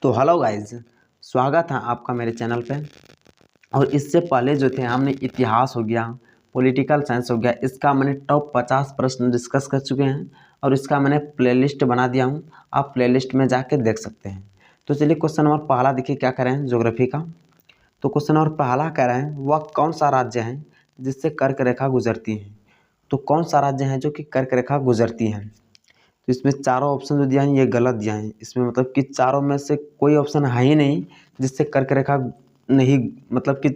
तो hello guys, स्वागत है आपका मेरे चैनल पे। और इससे पहले जो थे हमने इतिहास हो गया, पॉलिटिकल साइंस हो गया, इसका मैंने टॉप 50 प्रश्न डिस्कस कर चुके हैं और इसका मैंने प्लेलिस्ट बना दिया हूँ। आप प्लेलिस्ट में जाके देख सकते हैं। तो चलिए क्वेश्चन नंबर पहला देखिए क्या करें हैं ज्योग्राफी का। तो क्वेश्चन नंबर पहला कह रहे हैं वह कौन सा राज्य है जिससे कर्क रेखा गुजरती है। तो कौन सा राज्य है जो कि कर्क रेखा गुजरती है। तो इसमें चारों ऑप्शन जो दिया है ये गलत दिया है। इसमें मतलब कि चारों में से कोई ऑप्शन है ही नहीं जिससे कर्क रेखा नहीं मतलब कि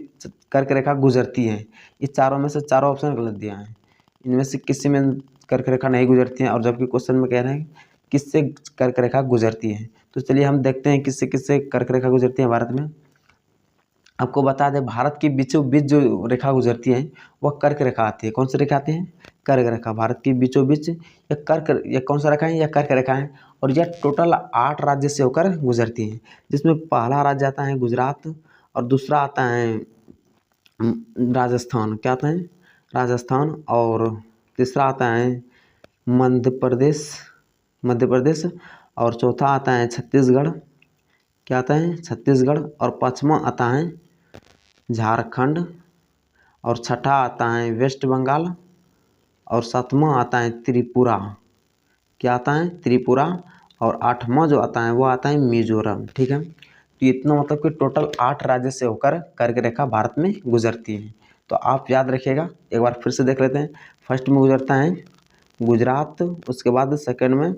कर्क रेखा गुजरती है। ये चारों में से चारों ऑप्शन गलत दिया है। इनमें से किसी में कर्क रेखा नहीं गुजरती है और जबकि क्वेश्चन में कह रहे हैं किससे कर्क रेखा गुजरती है। तो चलिए हम देखते हैं किससे किससे कर्क रेखा गुजरती है भारत में। आपको बता दें भारत के बीचों बीच जो रेखा गुजरती है वह कर्क रेखा आती है। कौन सी रेखा आती है? कर्क रेखा। भारत के बीचों बीच ये कौन सा रेखा है? यह कर्क रेखा है। और यह टोटल 8 राज्य से होकर गुजरती है, जिसमें पहला राज्य आता है गुजरात और दूसरा आता है राजस्थान। क्या आता है? राजस्थान। और तीसरा आता है मध्य प्रदेश और चौथा आता है छत्तीसगढ़। क्या आता है? छत्तीसगढ़। और पाँचवा आता है झारखंड और छठा आता है वेस्ट बंगाल और सातवां आता है त्रिपुरा। क्या आता है? त्रिपुरा। और आठवां जो आता है वो आता है मिजोरम। ठीक है, तो इतना मतलब कि टोटल 8 राज्य से होकर कर्क रेखा भारत में गुजरती है। तो आप याद रखिएगा, एक बार फिर से देख लेते हैं। फर्स्ट में गुजरता है गुजरात, उसके बाद सेकंड में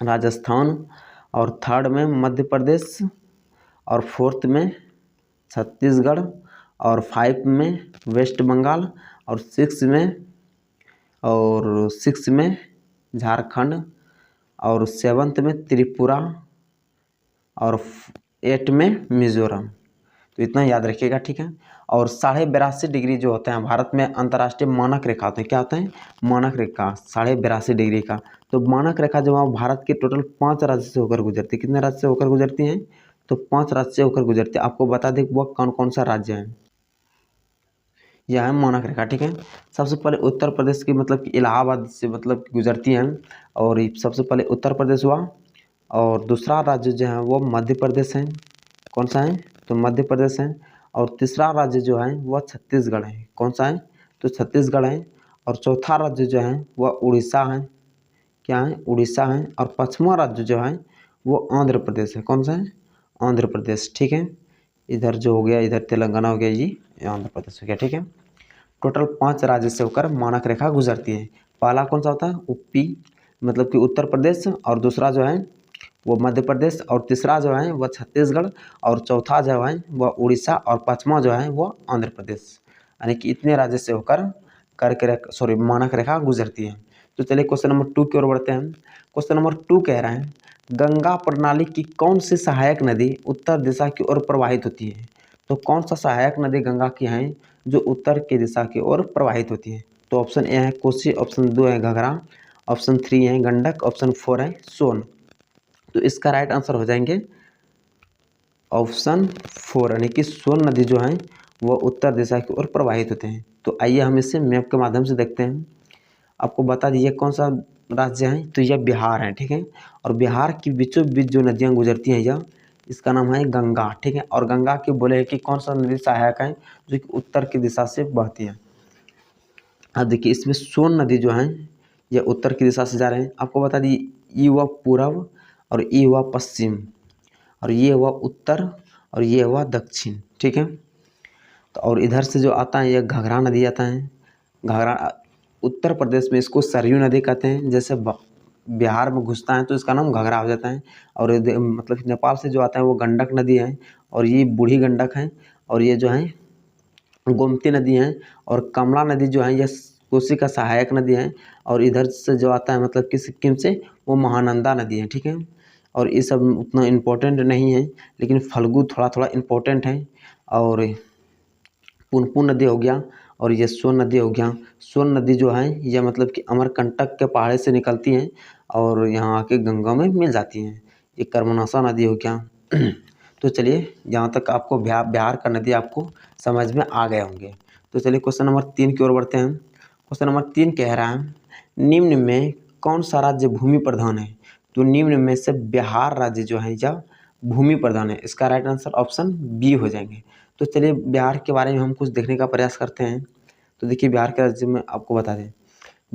राजस्थान और थर्ड में मध्य प्रदेश और फोर्थ में छत्तीसगढ़ और 5 में वेस्ट बंगाल और 6 में झारखंड और 7th में त्रिपुरा और 8 में मिजोरम। तो इतना याद रखिएगा, ठीक है। और 82.5 डिग्री जो होते हैं भारत में अंतर्राष्ट्रीय मानक रेखा होते हैं। क्या होते हैं? मानक रेखा 82.5 डिग्री का। तो मानक रेखा जो है भारत के टोटल 5 राज्य से होकर गुजरती है। कितने राज्य से होकर गुजरती हैं? तो 5 राज्य से होकर गुजरती है। आपको बता दें वह कौन कौन सा राज्य है। यह है मानक रेखा, ठीक है। सबसे पहले उत्तर प्रदेश की मतलब कि इलाहाबाद से मतलब गुजरती हैं। और सबसे पहले उत्तर प्रदेश हुआ और दूसरा राज्य जो है वो मध्य प्रदेश है। कौन सा है? तो मध्य प्रदेश है। और तीसरा राज्य जो है वह छत्तीसगढ़ है। कौन सा है? तो छत्तीसगढ़ है। और चौथा राज्य जो है वह उड़ीसा है। क्या है? उड़ीसा है। और पाँचवा राज्य जो है वो आंध्र प्रदेश है। कौन सा है? आंध्र प्रदेश, ठीक है। इधर जो हो गया, इधर तेलंगाना हो गया, ये आंध्र प्रदेश हो गया, ठीक है। टोटल 5 राज्य से होकर मानक रेखा गुजरती है। पहला कौन सा होता है? यूपी मतलब कि उत्तर प्रदेश, और दूसरा जो है वो मध्य प्रदेश, और तीसरा जो है वह छत्तीसगढ़, और चौथा जो है वह उड़ीसा, और पाँचवा जो है वह आंध्र प्रदेश। यानी कि इतने राज्य से होकर मानक रेखा गुजरती है। तो चलिए क्वेश्चन नंबर 2 की ओर बढ़ते हैं। क्वेश्चन नंबर 2 कह रहे हैं गंगा प्रणाली की कौन सी सहायक नदी उत्तर दिशा की ओर प्रवाहित होती है। तो कौन सा सहायक नदी गंगा की है जो उत्तर की दिशा की ओर प्रवाहित होती है। तो ऑप्शन ए है कोसी, ऑप्शन 2 है घाघरा, ऑप्शन 3 है गंडक, ऑप्शन 4 है सोन। तो इसका राइट आंसर हो जाएंगे ऑप्शन 4, यानी कि सोन नदी जो है वह उत्तर दिशा की ओर प्रवाहित होते हैं। तो आइए हम इसे मैप के माध्यम से देखते हैं। आपको बता दीजिए कौन सा राज्य है, तो यह बिहार है, ठीक है। और बिहार की बीचों बीच जो नदियाँ गुजरती हैं यह इसका नाम है गंगा, ठीक है। और गंगा की बोले है कि कौन सा नदी सहायक है जो कि उत्तर की दिशा से बहती है। अब देखिए इसमें सोन नदी जो है यह उत्तर की दिशा से जा रहे हैं। आपको बता दीजिए ये हुआ पूर्व और ये हुआ पश्चिम और ये हुआ उत्तर और ये हुआ दक्षिण, ठीक है। तो और इधर से जो आता है यह घाघरा नदी आता है। घाघरा उत्तर प्रदेश में इसको सरयू नदी कहते हैं। जैसे बिहार में घुसता है तो इसका नाम घाघरा हो जाता है। और मतलब नेपाल से जो आता है वो गंडक नदी है और ये बूढ़ी गंडक है। और ये जो है गोमती नदी है। और कमला नदी जो है यह कोसी का सहायक नदी है। और इधर से जो आता है मतलब कि सिक्किम से वो महानंदा नदी है, ठीक है। और ये सब उतना इम्पोर्टेंट नहीं है, लेकिन फल्गु थोड़ा थोड़ा इम्पोर्टेंट है। और पुनपुन नदी हो गया और ये सोन नदी हो गया। सोन नदी जो है यह मतलब कि अमरकंटक के पहाड़ से निकलती हैं और यहाँ आके गंगा में मिल जाती हैं। ये कर्मनाशा नदी हो गया। तो चलिए यहाँ तक आपको बिहार का नदी आपको समझ में आ गए होंगे। तो चलिए क्वेश्चन नंबर 3 की ओर बढ़ते हैं। क्वेश्चन नंबर 3 कह रहा है निम्न में कौन सा राज्य भूमि प्रधान है। तो निम्न में से बिहार राज्य जो है यह भूमि प्रधान है। इसका राइट आंसर ऑप्शन बी हो जाएंगे। तो चलिए बिहार के बारे में हम कुछ देखने का प्रयास करते हैं। तो देखिए बिहार के राज्य में आपको बता दें,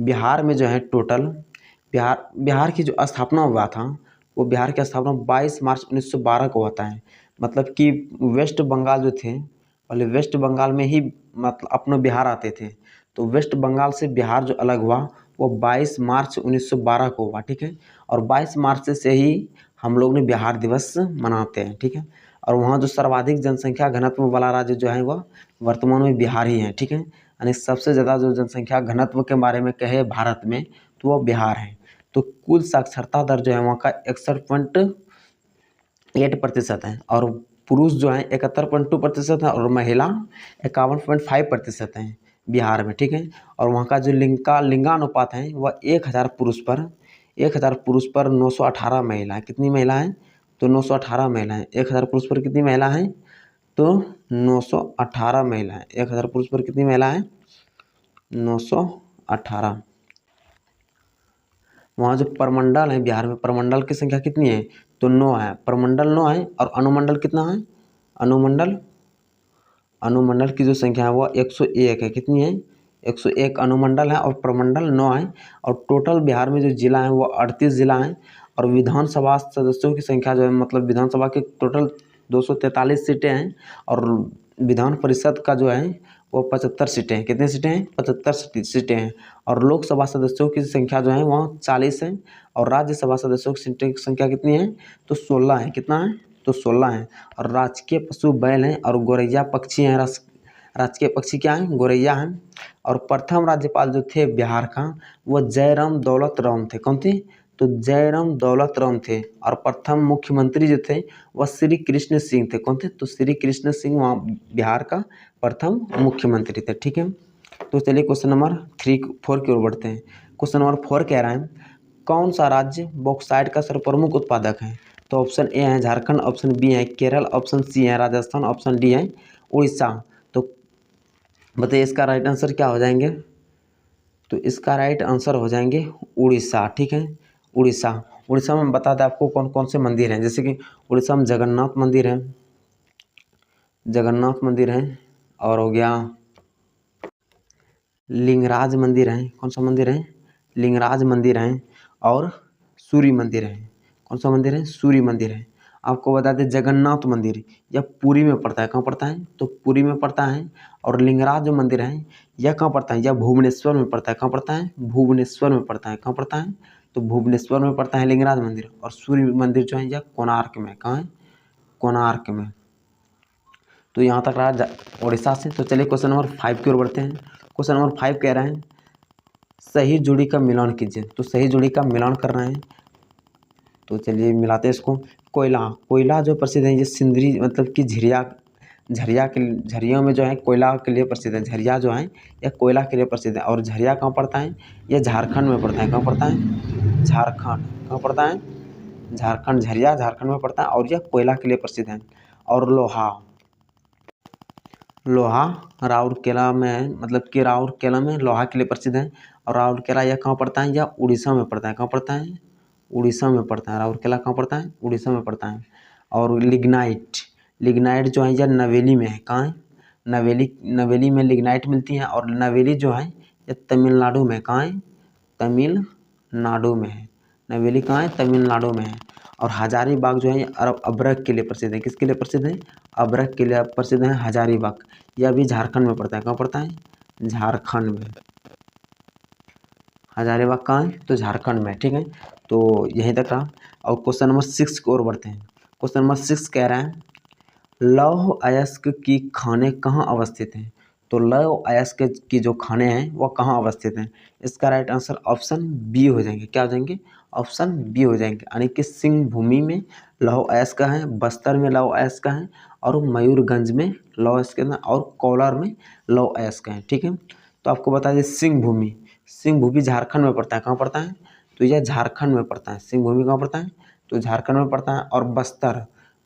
बिहार में जो है टोटल बिहार की जो स्थापना हुआ था वो बिहार की स्थापना 22 मार्च 1912 को होता है। मतलब कि वेस्ट बंगाल जो थे पहले वेस्ट बंगाल में ही मतलब अपना बिहार आते थे। तो वेस्ट बंगाल से बिहार जो अलग हुआ वो 22 मार्च 1912 को हुआ, ठीक है। और 22 मार्च से ही हम लोग ने बिहार दिवस मनाते हैं, ठीक है। और वहाँ जो सर्वाधिक जनसंख्या घनत्व वाला राज्य जो है वह वर्तमान में बिहार ही है, ठीक है। यानी सबसे ज़्यादा जो जनसंख्या घनत्व के बारे में कहे भारत में तो वह बिहार है। तो कुल साक्षरता दर जो है वहाँ का 61.8% है और पुरुष जो है 71.2% है और महिला 51.5% है बिहार में, ठीक है। और वहाँ का जो लिंगानुपात है वह 1000 पुरुष पर 918 महिलाएं। कितनी महिलाएं? तो 918 महिलाएं। 1000 पुरुष पर कितनी महिला हैं? तो 918 महिलाएं। 1000 पुरुष पर कितनी महिलाएं? 918। वहाँ जो प्रमंडल है बिहार में, प्रमंडल की संख्या कितनी है? तो 9 है। प्रमंडल 9 है और अनुमंडल कितना है? अनुमंडल की जो संख्या है वह 101 है। कितनी है? 101 अनुमंडल है और प्रमंडल 9 है। और टोटल बिहार में जो जिला है वह 38 जिला है। और विधानसभा सदस्यों की संख्या जो है मतलब विधानसभा के टोटल 243 सीटें हैं। और विधान परिषद का जो है वो 75 सीटें हैं। कितनी सीटें हैं? 75 सीटें हैं। और लोकसभा सदस्यों की संख्या जो है वहाँ 40 है। और राज्यसभा सदस्यों की सीटें की संख्या कितनी है? तो 16 है। कितना है? तो 16 है। और राजकीय पशु बैल हैं और गौरैया पक्षी हैं। राजकीय पक्षी क्या है? गौरैया हैं। और प्रथम राज्यपाल जो थे बिहार का वो जयराम दौलत राम थे। कौन थे? तो जयराम दौलत राम थे। और प्रथम मुख्यमंत्री जो थे वह श्री कृष्ण सिंह थे। कौन थे? तो श्री कृष्ण सिंह वहाँ बिहार का प्रथम मुख्यमंत्री थे, ठीक है। तो चलिए क्वेश्चन नंबर 4 की ओर बढ़ते हैं। क्वेश्चन नंबर 4 कह रहा है कौन सा राज्य बॉक्साइट का सर्वप्रमुख उत्पादक है? तो ऑप्शन ए है झारखंड, ऑप्शन बी है केरल, ऑप्शन सी है राजस्थान, ऑप्शन डी है उड़ीसा। तो बताइए इसका राइट आंसर क्या हो जाएंगे? तो इसका राइट आंसर हो जाएंगे उड़ीसा, ठीक है। उड़ीसा। उड़ीसा में बता दें आपको कौन कौन से मंदिर हैं। जैसे कि उड़ीसा में जगन्नाथ मंदिर है, और हो गया लिंगराज मंदिर है। कौन सा मंदिर है? लिंगराज मंदिर है। और सूर्य मंदिर है। कौन सा मंदिर है? सूर्य मंदिर है। आपको बता दें जगन्नाथ मंदिर यह पुरी में पड़ता है। कहाँ पड़ता है? तो पुरी में पड़ता है। और लिंगराज जो मंदिर है यह कहाँ पड़ता है? यह भुवनेश्वर में पड़ता है। कहाँ पड़ता है? भुवनेश्वर में पड़ता है। कहाँ पड़ता है? तो भुवनेश्वर में पड़ता है लिंगराज मंदिर। और सूर्य मंदिर जो है यह कोणार्क में। कहाँ है? कोणार्क में। तो यहाँ तक रहा उड़ीसा से। तो चलिए क्वेश्चन नंबर 5 की ओर बढ़ते हैं। क्वेश्चन नंबर 5 कह रहे हैं सही जोड़ी का मिलान कीजिए। तो सही जोड़ी का मिलान कर रहे हैं। तो चलिए मिलाते हैं इसको। कोयला जो प्रसिद्ध है ये सिंदरी मतलब कि झरियों में जो है कोयला के लिए प्रसिद्ध है। झरिया जो है यह कोयला के लिए प्रसिद्ध है। और झरिया कहाँ पड़ता है? यह झारखंड में पड़ता है। कहाँ पड़ता है? झारखंड। कहाँ पड़ता है? झारखंड। झरिया झारखंड में पड़ता है और यह कोयला के लिए प्रसिद्ध है। और लोहा राउरकेला में है, मतलब कि राउरकेला में लोहा के लिए प्रसिद्ध है। और राउरकेला यह कहाँ पड़ता है? यह उड़ीसा में पड़ता है। कहाँ पड़ता है? उड़ीसा में पड़ता है। राउरकेला कहाँ पड़ता है? उड़ीसा में पड़ता है। और लिग्नाइट जो है यह नवेली में है। कहाँ है? नवेली में लिग्नाइट मिलती है। और नवेली जो है यह तमिलनाडु में। कहाँ है? तमिलनाडु में है। नवेली कहाँ है? तमिलनाडु में है। और हजारीबाग जो है अबरख के लिए प्रसिद्ध है। किसके लिए प्रसिद्ध है? अबरख के लिए प्रसिद्ध है हजारीबाग। यह भी झारखंड में पड़ता है। कहाँ पड़ता है? झारखंड में। हजारीबाग कहाँ है? तो झारखंड में, ठीक है। तो यहीं तक रहा। और क्वेश्चन नंबर 6 की ओर बढ़ते हैं। क्वेश्चन नंबर 6 कह रहे हैं लौह अयस्क की खाने कहाँ अवस्थित हैं? तो लौह अयस्क की जो खाने हैं वह कहाँ अवस्थित हैं? इसका राइट आंसर ऑप्शन बी हो जाएंगे। क्या हो जाएंगे? ऑप्शन बी हो जाएंगे। यानी कि सिंह भूमि में लौह अयस्क है, बस्तर में लौह अयस्क है, और मयूरगंज में लौह अयस्क है, और कोलार में लौह अयस्क है, ठीक है। तो आपको बता दें सिंह भूमि झारखंड में पड़ता है। कहाँ पड़ता है? तो यह झारखंड में पड़ता है। सिंह भूमि कहाँ पड़ता है? तो झारखंड में पड़ता है। और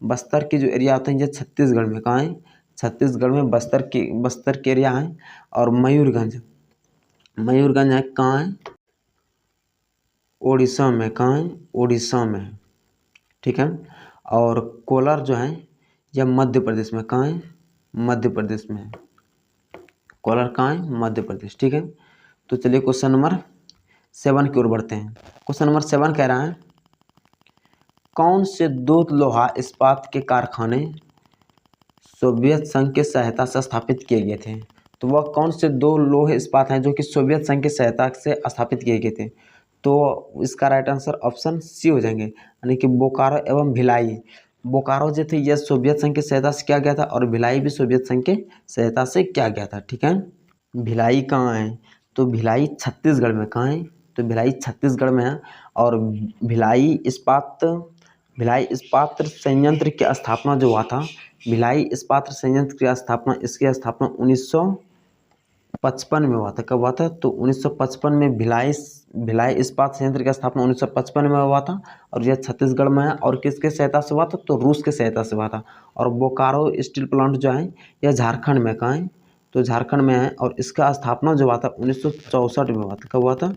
बस्तर की जो एरिया होता है ये छत्तीसगढ़ में। कहाँ है? छत्तीसगढ़ में बस्तर के एरिया है। और मयूरगंज है कहाँ है? उड़ीसा में। कहाँ है? उड़ीसा में, ठीक है। और कोलार जो है यह मध्य प्रदेश में, कहाँ है, मध्य प्रदेश में है। कोलार कहाँ है, मध्य प्रदेश। ठीक है, तो चलिए क्वेश्चन नंबर 7 की ओर बढ़ते हैं। क्वेश्चन नंबर 7 कह रहा है कौन से 2 लोहा इस्पात के कारखाने सोवियत संघ की सहायता से स्थापित किए गए थे। तो वह कौन से 2 लोह इस्पात हैं जो कि सोवियत संघ की सहायता से स्थापित किए गए थे। तो इसका राइट आंसर ऑप्शन सी हो जाएंगे, यानी कि बोकारो एवं भिलाई। बोकारो जो थे यह सोवियत संघ की सहायता से किया गया था और भिलाई भी सोवियत संघ की सहायता से किया गया था। ठीक है, भिलाई कहाँ है, तो भिलाई छत्तीसगढ़ में, कहाँ है, तो भिलाई छत्तीसगढ़ में है। और भिलाई इस्पात संयंत्र की स्थापना जो हुआ था, भिलाई इस्पात संयंत्र की स्थापना, इसकी स्थापना 1955 में हुआ था। कब हुआ था, तो 1955 में भिलाई इस्पात संयंत्र की स्थापना 1955 में हुआ था और यह छत्तीसगढ़ में है। और किसके सहायता से हुआ था, तो रूस के सहायता से हुआ था। और बोकारो स्टील प्लांट जो है यह झारखंड में, कहाँ है, तो झारखंड में है। और इसका स्थापना जो हुआ था 1964 में हुआ था। कब हुआ था,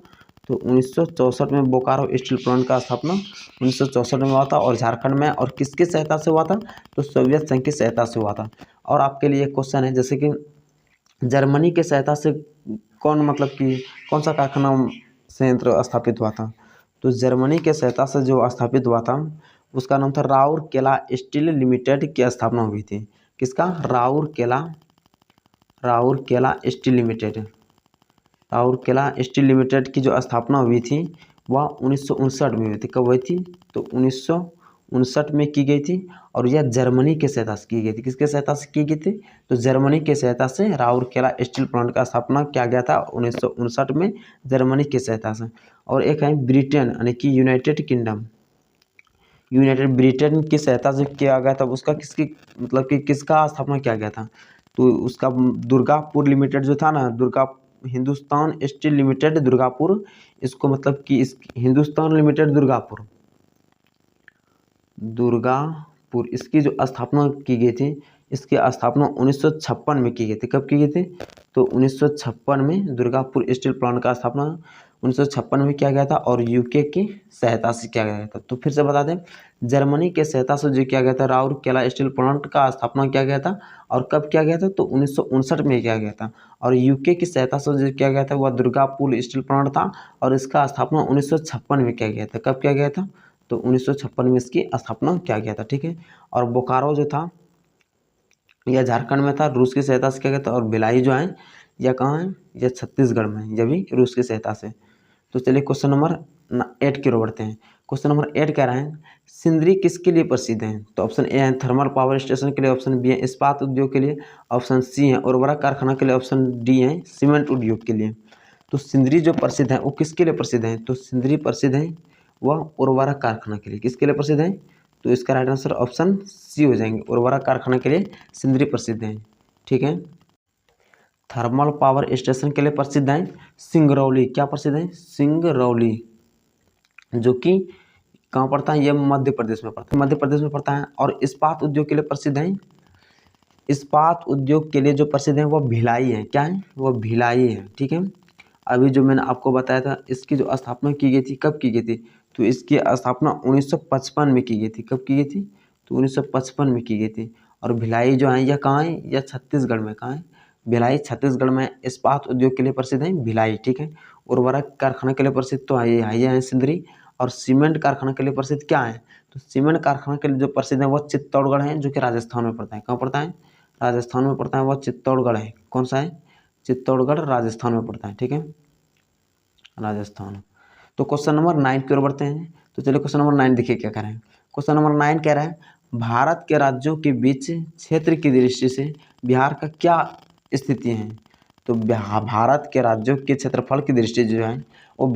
तो 1964 में बोकारो स्टील प्लांट का स्थापना 1964 में हुआ था और झारखंड में। और किसकी सहायता से हुआ था, तो सोवियत संघ की सहायता से हुआ था। और आपके लिए क्वेश्चन है जैसे कि जर्मनी की सहायता से कौन सा कारखाना संयंत्र स्थापित हुआ था। तो जर्मनी के सहायता से जो स्थापित हुआ था उसका नाम था राउरकेला स्टील लिमिटेड की स्थापना हुई थी। किसका, Rourkela steel limited. Rourkela steel limited की जो स्थापना हुई थी वह 1959 में हुई थी। कब हुई थी, तो 1959 में की गई थी। और यह जर्मनी के सहायता से की गई थी। किसके सहायता से की गई थी, तो जर्मनी के सहायता से राउरकेला स्टील प्लांट का स्थापना किया गया था 1959 में जर्मनी की सहायता से। और एक है ब्रिटेन, यानी कि यूनाइटेड किंगडम, ब्रिटेन की सहायता से किया गया था। उसका किसका स्थापना किया गया था, तो उसका दुर्गापुर लिमिटेड जो था ना, हिंदुस्तान स्टील लिमिटेड दुर्गापुर, इसको इस हिंदुस्तान लिमिटेड दुर्गापुर इसकी जो स्थापना की गई थी, इसकी स्थापना 1956 में की गई थी। कब की गई थी, तो 1956 में दुर्गापुर स्टील प्लांट का स्थापना 1956 में किया गया था और यूके की सहायता से किया गया था। तो फिर से बता दें, जर्मनी के सहायता से जो किया गया था राउरकेला स्टील प्लांट का स्थापना किया गया था। और कब किया गया था, तो 1959 में किया गया था। और यूके की सहायता से जो किया गया था वह दुर्गापुर स्टील प्लांट था और इसका स्थापना 1956 में किया गया था। कब किया गया था, तो 1956 में इसकी स्थापना किया गया था। ठीक है, और बोकारो जो था यह झारखंड में था, रूस की सहायता से किया गया था। और भिलाई जो है यह कहाँ है, यह छत्तीसगढ़ में है, यह भी रूस की सहायता से। तो चलिए क्वेश्चन नंबर 8 की ओर बढ़ते हैं। क्वेश्चन नंबर 8 कह रहे हैं सिंदरी किसके लिए प्रसिद्ध है। तो ऑप्शन ए है थर्मल पावर स्टेशन के लिए, ऑप्शन बी है इस्पात उद्योग के लिए, ऑप्शन सी है उर्वरक कारखाना के लिए, ऑप्शन डी है सीमेंट उद्योग के लिए। तो सिंदरी जो प्रसिद्ध है वो किसके लिए प्रसिद्ध है, तो सिंदरी प्रसिद्ध है वह उर्वरक कारखाना के लिए। किसके लिए प्रसिद्ध है, तो इसका राइट आंसर ऑप्शन सी हो जाएंगे, उर्वरक कारखाना के लिए सिंदरी प्रसिद्ध है। ठीक है, थर्मल पावर स्टेशन के लिए प्रसिद्ध है सिंगरौली। क्या प्रसिद्ध है, सिंगरौली, जो कि कहाँ पड़ता है, यह मध्य प्रदेश में पड़ता है। और इस्पात उद्योग के लिए प्रसिद्ध है, इस्पात उद्योग के लिए जो प्रसिद्ध है वह भिलाई है। क्या है, वह भिलाई है। ठीक है, अभी जो मैंने आपको बताया था इसकी जो स्थापना की गई थी, कब की गई थी, तो इसकी स्थापना 1955 में की गई थी। कब की गई थी, तो 1955 में की गई थी। और भिलाई जो है यह कहाँ है, यह छत्तीसगढ़ में, कहाँ है, भिलाई छत्तीसगढ़ में। इस्पात उद्योग के लिए प्रसिद्ध है भिलाई। ठीक है, उर्वरक कारखाना के लिए प्रसिद्ध तो ये है सिंदरी। और सीमेंट कारखाना के लिए प्रसिद्ध क्या है, तो सीमेंट कारखाना के लिए जो प्रसिद्ध है वह चित्तौड़गढ़ है, जो कि राजस्थान में पड़ता है। कहाँ पड़ता है, राजस्थान में पड़ता है, वह चित्तौड़गढ़ है। कौन सा है, चित्तौड़गढ़ राजस्थान में पड़ता है। ठीक है, राजस्थान। तो क्वेश्चन नंबर 9 की ओर बढ़ते हैं। तो चलिए क्वेश्चन नंबर 9 देखिए क्या कह रहे हैं। क्वेश्चन नंबर 9 कह रहा है भारत के राज्यों के बीच क्षेत्र की दृष्टि से बिहार का क्या स्थिति है। तो भारत के राज्यों के क्षेत्रफल की दृष्टि जो है वो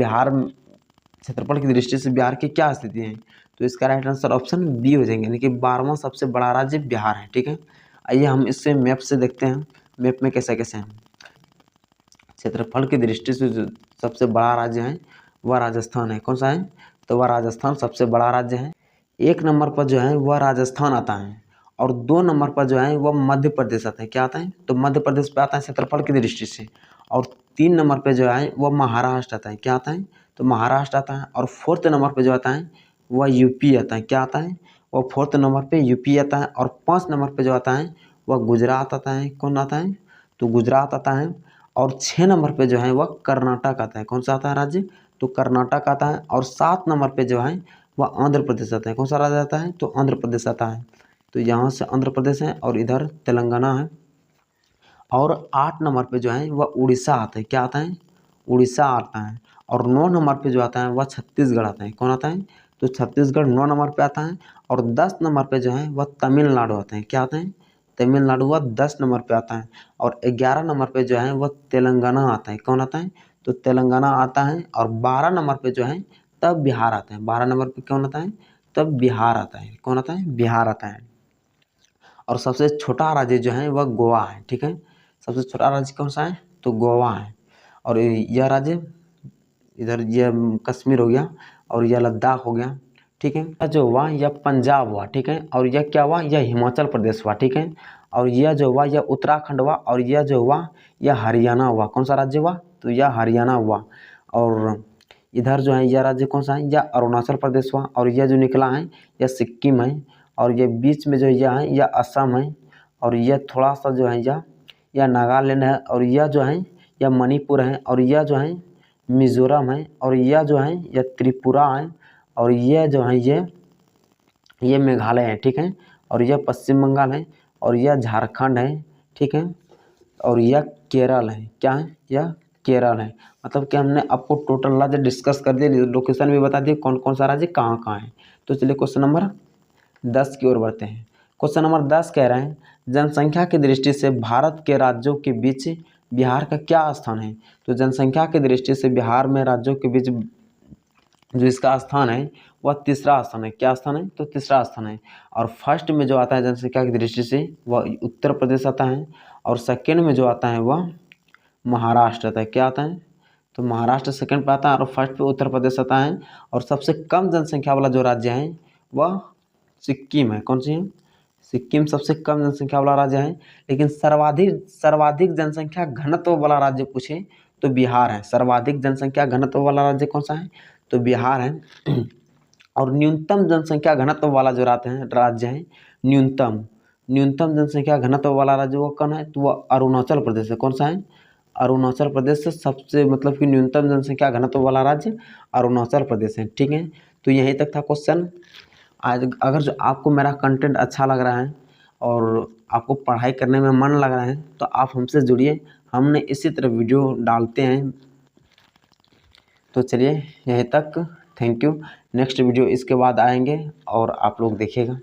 क्षेत्रफल की दृष्टि से बिहार की क्या स्थिति है। तो इसका राइट आंसर ऑप्शन बी हो जाएंगे, यानी कि 12वां सबसे बड़ा राज्य बिहार है। ठीक है, आइए हम इससे मैप से देखते हैं, मैप में कैसे कैसे हैं। क्षेत्रफल की दृष्टि से जो सबसे बड़ा राज्य है वह राजस्थान है। कौन सा है, तो वह राजस्थान सबसे बड़ा राज्य है। 1 नंबर पर जो है वह राजस्थान आता है और 2 नंबर पर जो है वह मध्य प्रदेश आता है। क्या आता है, तो मध्य प्रदेश पे आता है क्षेत्रफल की दृष्टि से। और 3 नंबर पे जो है वह महाराष्ट्र आता है। क्या आता है, तो महाराष्ट्र आता है। और 4th नंबर पे जो आता है वह यूपी आता है। क्या आता है, वो 4th नंबर पे यूपी आता है, और 5 नंबर पे जो आता है वह गुजरात आता है। कौन आता है? तो गुजरात आता है। और 6 नंबर पे जो है वह कर्नाटक आता है। कौन सा आता है राज्य? तो कर्नाटक आता है। और 7 नंबर पे जो है वह आंध्र प्रदेश आता है। कौन सा राज्य आता है? तो आंध्र प्रदेश आता है। तो यहाँ से आंध्र प्रदेश है और इधर तेलंगाना है। और 8 नंबर पे जो है वह उड़ीसा आता है। क्या आता है? उड़ीसा आता है। और 9 नंबर पे जो आता है वह छत्तीसगढ़ आता है। कौन आता है? तो छत्तीसगढ़ 9 नंबर पे आता है। और 10 नंबर पे जो है वह तमिलनाडु आता है। क्या आता है? तमिलनाडु वह 10 नंबर पे आता है। और 11 नंबर पे जो है वह तेलंगाना आता है। कौन आता है? तो तेलंगाना आता है। और 12 नंबर पे जो है तब बिहार आता है। 12 नंबर पे कौन आता है? तब बिहार आता है। कौन आता है? बिहार आता है। और सबसे छोटा राज्य जो है वह गोवा है। ठीक है, सबसे छोटा राज्य कौन सा है? तो गोवा है। और यह राज्य इधर यह कश्मीर हो गया और यह लद्दाख हो गया। ठीक है, यह जो हुआ यह पंजाब हुआ। ठीक है, और यह क्या हुआ? यह हिमाचल प्रदेश हुआ। ठीक है, और यह जो हुआ यह उत्तराखंड हुआ। और यह जो हुआ यह हरियाणा हुआ। कौन सा राज्य हुआ? तो यह हरियाणा हुआ। और इधर जो है यह राज्य कौन सा है? यह अरुणाचल प्रदेश हुआ। और यह जो निकला है यह सिक्किम है। और ये बीच में जो यह है यह असम है। और यह थोड़ा सा जो है यह नागालैंड है। और यह जो है यह मणिपुर है। और यह जो है मिज़ोरम है। और यह जो है यह त्रिपुरा है। और यह जो है ये मेघालय है। ठीक है, और यह पश्चिम बंगाल है। और यह झारखंड है। ठीक है, और यह केरल है। क्या है? यह केरल है। मतलब कि हमने आपको टोटल राज्य डिस्कस कर दिए, लोकेशन भी बता दिए कौन कौन सा राज्य कहाँ कहाँ है। तो चलिए क्वेश्चन नंबर 10 की ओर बढ़ते हैं। क्वेश्चन नंबर 10 कह रहे हैं जनसंख्या की दृष्टि से भारत के राज्यों के बीच बिहार का क्या स्थान है? तो जनसंख्या की दृष्टि से बिहार में राज्यों के बीच जो इसका स्थान है वह तीसरा स्थान है। क्या स्थान है? तो तीसरा स्थान है। और फर्स्ट में जो आता है जनसंख्या की दृष्टि से वह उत्तर प्रदेश आता है। और सेकेंड में जो आता है वह महाराष्ट्र आता है। क्या आता है? तो महाराष्ट्र सेकंड पे आता है। और फर्स्ट पे उत्तर प्रदेश आता है। और सबसे कम जनसंख्या वाला जो राज्य है वह सिक्किम है। कौन सी है? सिक्किम सबसे कम जनसंख्या वाला राज्य है। लेकिन सर्वाधिक जनसंख्या घनत्व वाला राज्य पूछे तो बिहार है। सर्वाधिक जनसंख्या घनत्व वाला राज्य कौन सा है? तो बिहार है। और न्यूनतम जनसंख्या घनत्व वाला जो राज्य है न्यूनतम जनसंख्या घनत्व वाला राज्य वो कौन है? तो वह अरुणाचल प्रदेश है। कौन सा है? अरुणाचल प्रदेश से सबसे मतलब कि न्यूनतम जनसंख्या घनत्व वाला राज्य अरुणाचल प्रदेश है। ठीक है, तो यहीं तक था क्वेश्चन। आज अगर जो आपको मेरा कंटेंट अच्छा लग रहा है और आपको पढ़ाई करने में मन लग रहा है तो आप हमसे जुड़िए। हमने इसी तरह वीडियो डालते हैं। तो चलिए यहीं तक, थैंक यू। नेक्स्ट वीडियो इसके बाद आएंगे और आप लोग देखिएगा।